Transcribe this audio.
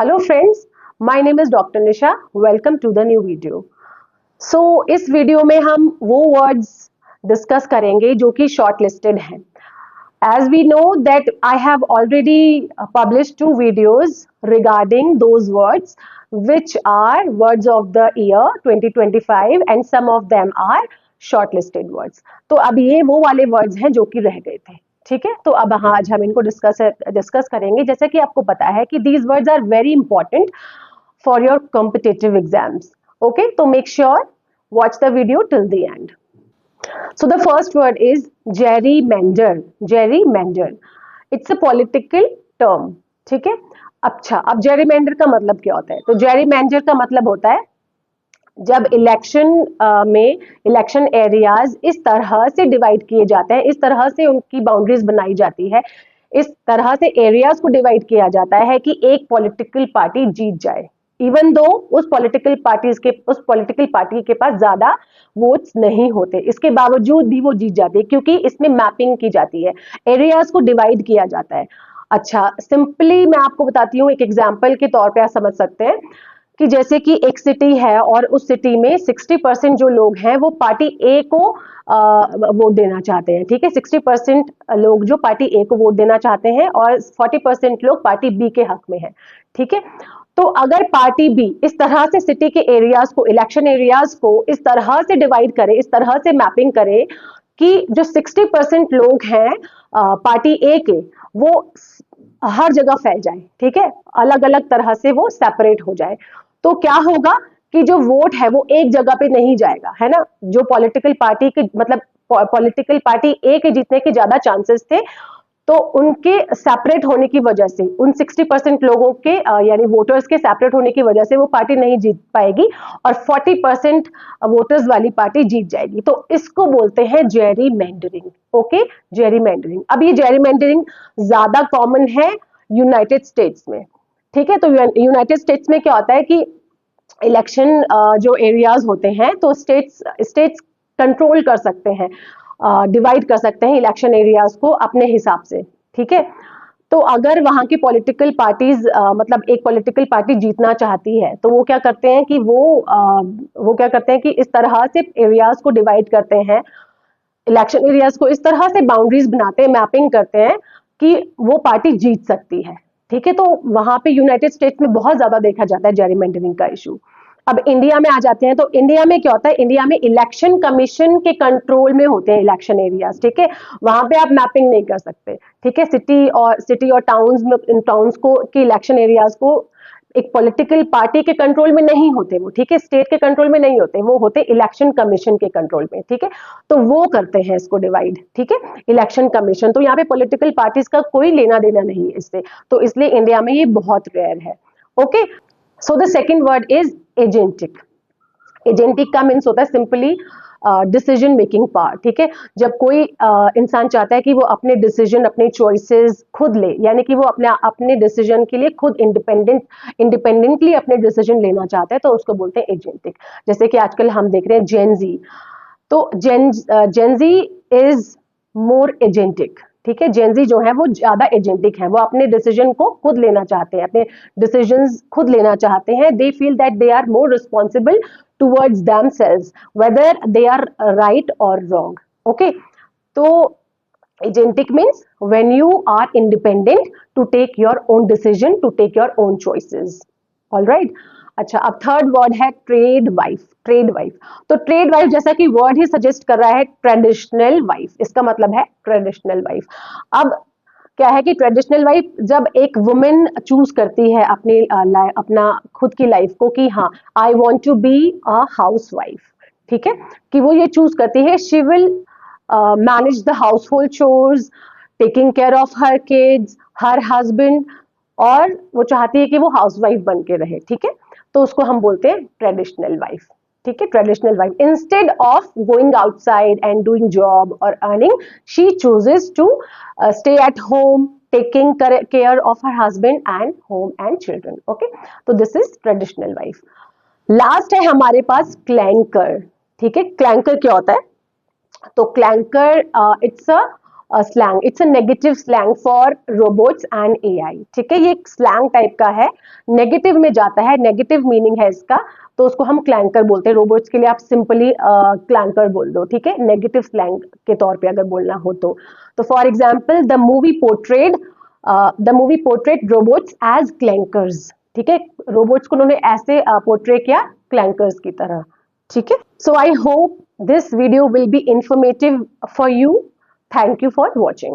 Hello friends, my name is doctor Nisha. Welcome to the new video. So इस video में हम वो words discuss करेंगे जो कि शॉर्ट लिस्टेड हैं। As we know that I have already published 2 videos regarding those words which are words of the year 2025 and some of them are shortlisted words. तो अब ये वो वाले words हैं जो कि रह गए थे, ठीक है। तो अब हाँ, आज हम इनको डिस्कस करेंगे। जैसे कि आपको पता है कि these words are very important for your competitive exams. Okay, तो make sure watch the video till the end. So the first word is gerrymander. Gerrymander. It's a political term. ठीक है। अच्छा, अब gerrymander का मतलब क्या होता है? तो gerrymander का मतलब होता है जब इलेक्शन में इलेक्शन एरियाज इस तरह से डिवाइड किए जाते हैं, इस तरह से उनकी बाउंड्रीज बनाई जाती है, इस तरह से एरियाज को डिवाइड किया जाता है कि एक पॉलिटिकल पार्टी जीत जाए, इवन दो उस पॉलिटिकल पार्टी के पास ज्यादा वोट्स नहीं होते, इसके बावजूद भी वो जीत जाती है क्योंकि इसमें मैपिंग की जाती है, एरियाज को डिवाइड किया जाता है। अच्छा, सिंपली मैं आपको बताती हूँ, एक एग्जाम्पल के तौर पे आप समझ सकते हैं कि जैसे कि एक सिटी है और उस सिटी में 60% जो लोग हैं वो पार्टी ए को वोट देना चाहते हैं, ठीक है। 60% लोग जो पार्टी ए को वोट देना चाहते हैं और 40% लोग पार्टी बी के हक में है, ठीक है। तो अगर पार्टी बी इस तरह से सिटी के एरियाज को, इलेक्शन एरियाज को इस तरह से डिवाइड करे, इस तरह से मैपिंग करे कि जो 60% लोग हैं पार्टी ए के, वो हर जगह फैल जाए, ठीक है, अलग अलग तरह से वो सेपरेट हो जाए, तो क्या होगा कि जो वोट है वो एक जगह पे नहीं जाएगा, है ना। जो पॉलिटिकल पार्टी के मतलब पॉलिटिकल पार्टी ए के जीतने के ज्यादा चांसेस थे, तो उनके सेपरेट होने की वजह से, उन 60% लोगों के यानी वोटर्स के सेपरेट होने की वजह से वो पार्टी नहीं जीत पाएगी और 40% वोटर्स वाली पार्टी जीत जाएगी। तो इसको बोलते हैं जेरीमेंडरिंग। ओके, जेरीमेंडरिंग। अब ये जेरीमेंडरिंग ज्यादा कॉमन है यूनाइटेड स्टेट्स में, ठीक है। तो यूनाइटेड स्टेट्स में क्या होता है कि इलेक्शन जो एरियाज होते हैं, तो स्टेट्स कंट्रोल कर सकते हैं, डिवाइड कर सकते हैं इलेक्शन एरियाज को अपने हिसाब से, ठीक है। तो अगर वहां की पॉलिटिकल पार्टीज मतलब एक पॉलिटिकल पार्टी जीतना चाहती है, तो वो क्या करते हैं कि वो क्या करते हैं कि इस तरह से एरियाज को डिवाइड करते हैं, इलेक्शन एरियाज को इस तरह से बाउंड्रीज बनाते हैं, मैपिंग करते हैं कि वो पार्टी जीत सकती है, ठीक है। तो वहां पे यूनाइटेड स्टेट्स में बहुत ज्यादा देखा जाता है जेरीमेंडरिंग का इशू। अब इंडिया में आ जाते हैं, तो इंडिया में क्या होता है, इंडिया में इलेक्शन कमीशन के कंट्रोल में होते हैं इलेक्शन एरियाज, ठीक है। वहां पे आप मैपिंग नहीं कर सकते, ठीक है। सिटी और टाउन्स में, इन टाउन्स को के इलेक्शन एरियाज को एक पॉलिटिकल पार्टी के कंट्रोल में नहीं होते वो, ठीक है, स्टेट के कंट्रोल में नहीं होते, वो होते इलेक्शन कमीशन के कंट्रोल में, ठीक है। तो वो करते हैं इसको डिवाइड, ठीक है, इलेक्शन कमीशन। तो यहाँ पे पॉलिटिकल पार्टीज का कोई लेना देना नहीं है इससे, तो इसलिए इंडिया में ये बहुत रेयर है। Okay, so the second word is agentic. Agentic का मीन्स होता है सिंपली डिसीजन मेकिंग पावर, ठीक है। जब कोई इंसान चाहता है कि वो अपने डिसीजन, अपने चॉइसेस खुद ले, यानी कि वो अपने डिसीजन के लिए खुद इंडिपेंडेंटली अपने डिसीजन लेना चाहता है, तो उसको बोलते हैं एजेंटिक। जैसे कि आजकल हम देख रहे हैं जेनजी, तो जेनजी इज मोर एजेंटिक, ठीक है। जेनजी जो है वो ज्यादा एजेंटिक है, वो अपने डिसीजन को खुद लेना चाहते हैं, अपने डिसीजंस खुद लेना चाहते हैं। They feel that they are more responsible towards themselves whether they are right or wrong. Okay, तो agentic means when you are independent to take your own decision, to take your own choices. All right. अच्छा, अब third word है trade wife. Trade wife, तो trade wife जैसा कि word ही suggest कर रहा है, ट्रेडिशनल वाइफ, इसका मतलब है ट्रेडिशनल वाइफ। अब क्या है कि ट्रेडिशनल वाइफ जब एक वुमेन चूज करती है अपना खुद की लाइफ को कि हाँ, I want to be a housewife, ठीक है, कि वो ये चूज करती है, she will manage the household chores, taking care of her kids, her husband, और वो चाहती है कि वो हाउस वाइफ बन के रहे, ठीक है। तो उसको हम बोलते हैं ट्रेडिशनल वाइफ, ठीक है, traditional wife. Instead of going outside and doing job और earning, she chooses to stay at home, taking care of her husband and home and children. Okay, तो this is traditional wife. Last है हमारे पास क्लैंकर, ठीक है। क्लैंकर क्या होता है, तो clanker it's a slang, it's a negative slang for robots and AI. ठीक है, ये एक स्लैंग टाइप का है, नेगेटिव में जाता है, नेगेटिव मीनिंग है इसका, तो उसको हम क्लैंकर बोलते हैं। रोबोट्स के लिए आप सिंपली क्लैंकर बोल दो, ठीक है, नेगेटिव स्लैंग के तौर पे अगर बोलना हो तो for example the movie portrait robots as clankers. ठीक है, रोबोट्स को उन्होंने ऐसे पोर्ट्रे किया क्लैंकर्स की तरह। ठीक है, so I hope this video will be informative for you. Thank you for watching.